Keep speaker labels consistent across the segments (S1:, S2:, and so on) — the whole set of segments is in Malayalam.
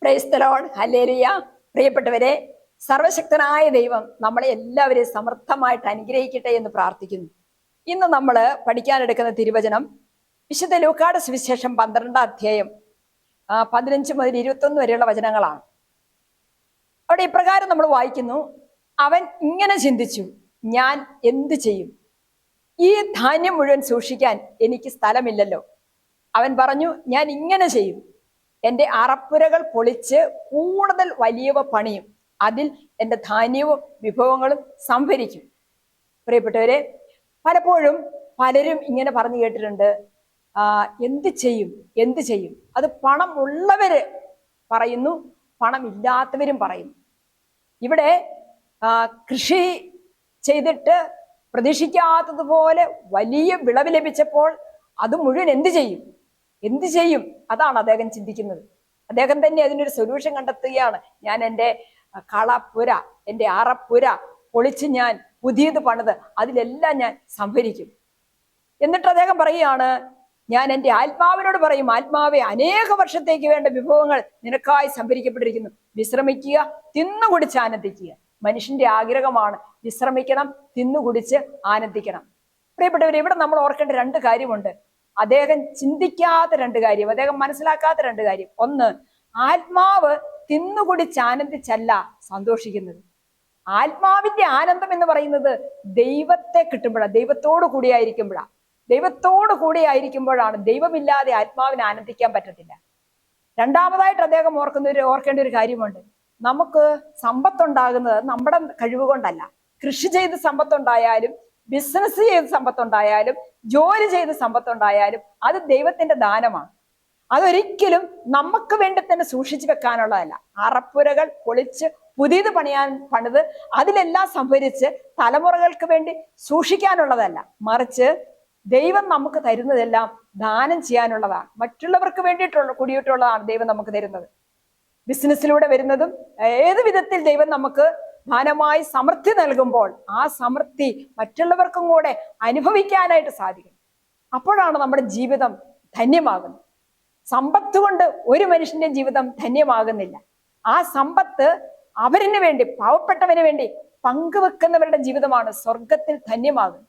S1: Praise the Lord, hallelujah. പ്രിയപ്പെട്ടവരെ, സർവശക്തനായ ദൈവം നമ്മളെ എല്ലാവരെയും സമർത്ഥമായിട്ട് അനുഗ്രഹിക്കട്ടെ എന്ന് പ്രാർത്ഥിക്കുന്നു. ഇന്ന് നമ്മൾ പഠിക്കാനെടുക്കുന്ന തിരുവചനം വിശുദ്ധ ലൂക്കായുടെ സുവിശേഷം 12-ാം അധ്യായം 15 മുതൽ 21 വരെയുള്ള വചനങ്ങളാണ്. അവിടെ ഇപ്രകാരം നമ്മൾ വായിക്കുന്നു: അവൻ ഇങ്ങനെ ചിന്തിച്ചു, ഞാൻ എന്ത് ചെയ്യും? ഈ ധാന്യം മുഴുവൻ സൂക്ഷിക്കാൻ എനിക്ക് സ്ഥലമില്ലല്ലോ. അവൻ പറഞ്ഞു, ഞാൻ ഇങ്ങനെ ചെയ്യും, എൻ്റെ അറപ്പുരകൾ പൊളിച്ച് കൂടുതൽ വലിയവ പണിയും, അതിൽ എൻ്റെ ധാന്യവും വിഭവങ്ങളും സംഭരിക്കും. പ്രിയപ്പെട്ടവരെ, പലപ്പോഴും പലരും ഇങ്ങനെ പറഞ്ഞു കേട്ടിട്ടുണ്ട്, എന്ത് ചെയ്യും എന്ത് ചെയ്യും. അത് പണം ഉള്ളവര് പറയുന്നു, പണമില്ലാത്തവരും പറയുന്നു. ഇവിടെ കൃഷി ചെയ്തിട്ട് പ്രതീക്ഷിക്കാത്തതുപോലെ വലിയ വിളവ് ലഭിച്ചപ്പോൾ അത് മുഴുവൻ എന്ത് ചെയ്യും എന്ത് ചെയ്യും അതാണ് അദ്ദേഹം ചിന്തിക്കുന്നത്. അദ്ദേഹം തന്നെ അതിനൊരു സൊല്യൂഷൻ കണ്ടെത്തുകയാണ്. ഞാൻ എൻ്റെ കളപ്പുര, എൻ്റെ അറപ്പുര പൊളിച്ച് ഞാൻ പുതിയത് പണിത് അതിലെല്ലാം ഞാൻ സംഭരിക്കും. എന്നിട്ട് അദ്ദേഹം പറയുകയാണ്, ഞാൻ എൻ്റെ ആത്മാവിനോട് പറയും, ആത്മാവെ, അനേക വർഷത്തേക്ക് വേണ്ട വിഭവങ്ങൾ നിനക്കായി സംഭരിക്കപ്പെട്ടിരിക്കുന്നു. വിശ്രമിക്കുക, തിന്നുകുടിച്ച് ആനന്ദിക്കുക. മനുഷ്യന്റെ ആഗ്രഹമാണ് വിശ്രമിക്കണം, തിന്നുകുടിച്ച് ആനന്ദിക്കണം. പ്രിയപ്പെട്ടവർ, ഇവിടെ നമ്മൾ ഓർക്കേണ്ട രണ്ട് കാര്യമുണ്ട്. അദ്ദേഹം ചിന്തിക്കാത്ത രണ്ട് കാര്യം, അദ്ദേഹം മനസ്സിലാക്കാത്ത രണ്ട് കാര്യം. ഒന്ന്, ആത്മാവ് തിന്നുകുടിച്ച് ആനന്ദിച്ചല്ല സന്തോഷിക്കുന്നത്. ആത്മാവിന്റെ ആനന്ദം എന്ന് പറയുന്നത് ദൈവത്തെ കിട്ടുമ്പോഴാണ്, ദൈവത്തോടു കൂടിയായിരിക്കുമ്പോഴാണ്. ദൈവത്തോടു കൂടിയായിരിക്കുമ്പോഴാണ്. ദൈവമില്ലാതെ ആത്മാവിന് ആനന്ദിക്കാൻ പറ്റത്തില്ല. രണ്ടാമതായിട്ട് അദ്ദേഹം ഓർക്കേണ്ട ഒരു കാര്യമുണ്ട്. നമുക്ക് സമ്പത്തുണ്ടാകുന്നത് നമ്മുടെ കഴിവ് കൊണ്ടല്ല. കൃഷി ചെയ്ത് സമ്പത്തുണ്ടായാലും, ബിസിനസ് ചെയ്ത് സമ്പത്തുണ്ടായാലും, ജോലി ചെയ്ത് സമ്പത്തുണ്ടായാലും അത് ദൈവത്തിന്റെ ദാനമാണ്. അതൊരിക്കലും നമുക്ക് വേണ്ടി തന്നെ സൂക്ഷിച്ചു വെക്കാനുള്ളതല്ല. അറപ്പുരകൾ പൊളിച്ച് പുതിയത് പണിത് അതിലെല്ലാം സംഭരിച്ച് തലമുറകൾക്ക് വേണ്ടി സൂക്ഷിക്കാനുള്ളതല്ല. മറിച്ച് ദൈവം നമുക്ക് തരുന്നതെല്ലാം ദാനം ചെയ്യാനുള്ളതാണ്. മറ്റുള്ളവർക്ക് കൂടിയിട്ടുള്ളതാണ് ദൈവം നമുക്ക് തരുന്നത്. ബിസിനസ്സിലൂടെ വരുന്നതും ഏത് വിധത്തിൽ ദൈവം നമുക്ക് ദാനമായി സമൃദ്ധി നൽകുമ്പോൾ ആ സമൃദ്ധി മറ്റുള്ളവർക്കും കൂടെ അനുഭവിക്കാനായിട്ട് സാധിക്കും. അപ്പോഴാണ് നമ്മുടെ ജീവിതം ധന്യമാകുന്നത്. സമ്പത്ത് കൊണ്ട് ഒരു മനുഷ്യന്റെ ജീവിതം ധന്യമാകുന്നില്ല. ആ സമ്പത്ത് അവരിന് വേണ്ടി, പാവപ്പെട്ടവന് വേണ്ടി പങ്കുവെക്കുന്നവരുടെ ജീവിതമാണ് സ്വർഗത്തിൽ ധന്യമാകുന്നത്.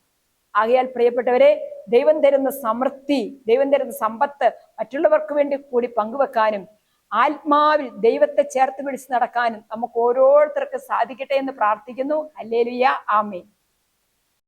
S1: ആകയാൽ പ്രിയപ്പെട്ടവരെ, ദൈവം തരുന്ന സമൃദ്ധി, ദൈവം തരുന്ന സമ്പത്ത് മറ്റുള്ളവർക്ക് വേണ്ടി കൂടി പങ്കുവെക്കാനും ആത്മാവിൽ ദൈവത്തെ ചേർത്ത് പിടിച്ച് നടക്കാനും നമുക്ക് ഓരോരുത്തർക്കും സാധിക്കട്ടെ എന്ന് പ്രാർത്ഥിക്കുന്നു. ഹല്ലേലൂയ, ആമേൻ.